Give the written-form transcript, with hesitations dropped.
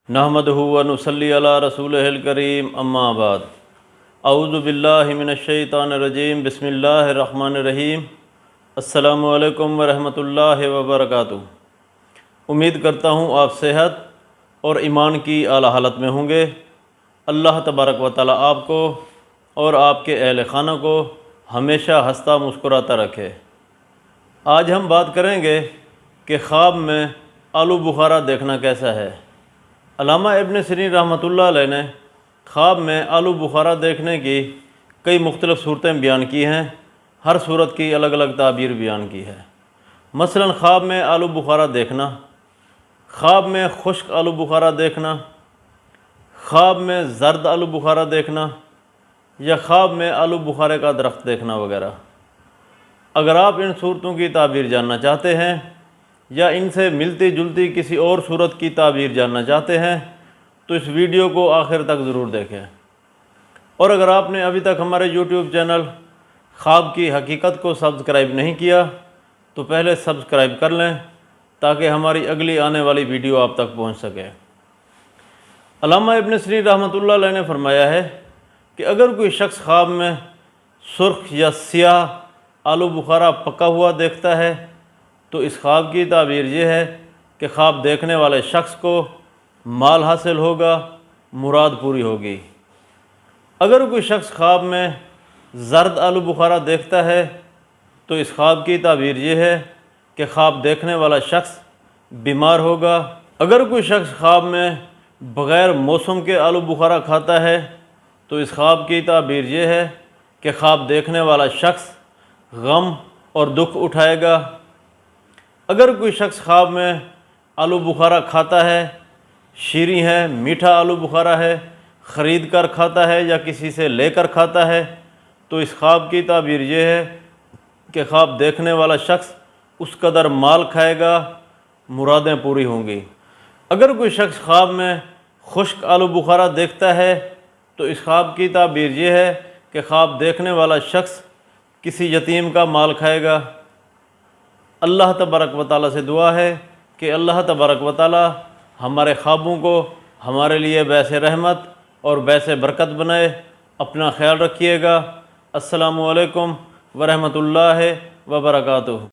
نحمدہ و نصلی علی رسولہ الکریم اما بعد اعوذ باللہ من الشیطان الرجیم بسم اللہ الرحمن الرحیم السلام علیکم ورحمۃ اللہ وبرکاتہ۔ امید کرتا ہوں آپ صحت اور ایمان کی اعلیٰ حالت میں ہوں گے۔ اللہ تبارک و تعالیٰ آپ کو اور آپ کے اہل خانہ کو ہمیشہ ہنستا مسکراتا رکھے۔ آج ہم بات کریں گے کہ خواب میں آلو بخارا دیکھنا کیسا ہے۔ علامہ ابن سیرین رحمۃ اللہ علیہ نے خواب میں آلو بخارا دیکھنے کی کئی مختلف صورتیں بیان کی ہیں، ہر صورت کی الگ الگ تعبیر بیان کی ہے۔ مثلا خواب میں آلو بخارا دیکھنا، خواب میں خشک آلو بخارا دیکھنا، خواب میں زرد آلو بخارا دیکھنا، یا خواب میں آلو بخارے کا درخت دیکھنا وغیرہ۔ اگر آپ ان صورتوں کی تعبیر جاننا چاہتے ہیں یا ان سے ملتی جلتی کسی اور صورت کی تعبیر جاننا چاہتے ہیں تو اس ویڈیو کو آخر تک ضرور دیکھیں۔ اور اگر آپ نے ابھی تک ہمارے یوٹیوب چینل خواب کی حقیقت کو سبسکرائب نہیں کیا تو پہلے سبسکرائب کر لیں تاکہ ہماری اگلی آنے والی ویڈیو آپ تک پہنچ سکے۔ علامہ ابن سیرین رحمۃ اللہ علیہ نے فرمایا ہے کہ اگر کوئی شخص خواب میں سرخ یا سیاہ آلو بخارا پکا ہوا دیکھتا ہے تو اس خواب کی تعبیر یہ ہے کہ خواب دیکھنے والے شخص کو مال حاصل ہوگا، مراد پوری ہوگی۔ اگر کوئی شخص خواب میں زرد آلو بخارا دیکھتا ہے تو اس خواب کی تعبیر یہ ہے کہ خواب دیکھنے والا شخص بیمار ہوگا۔ اگر کوئی شخص خواب میں بغیر موسم کے آلو بخارا کھاتا ہے تو اس خواب کی تعبیر یہ ہے کہ خواب دیکھنے والا شخص غم اور دکھ اٹھائے گا۔ اگر کوئی شخص خواب میں آلو بخارا کھاتا ہے، شیریں ہے، میٹھا آلو بخارا ہے، خرید کر کھاتا ہے یا کسی سے لے کر کھاتا ہے تو اس خواب کی تعبیر یہ ہے کہ خواب دیکھنے والا شخص اس قدر مال کھائے گا، مرادیں پوری ہوں گی۔ اگر کوئی شخص خواب میں خشک آلو بخارا دیکھتا ہے تو اس خواب کی تعبیر یہ ہے کہ خواب دیکھنے والا شخص کسی یتیم کا مال کھائے گا۔ اللہ تبارک و تعالیٰ سے دعا ہے کہ اللہ تبارک و تعالیٰ ہمارے خوابوں کو ہمارے لیے باعث رحمت اور باعث برکت بنائے۔ اپنا خیال رکھیے گا۔ السلام علیکم ورحمۃ اللہ وبرکاتہ۔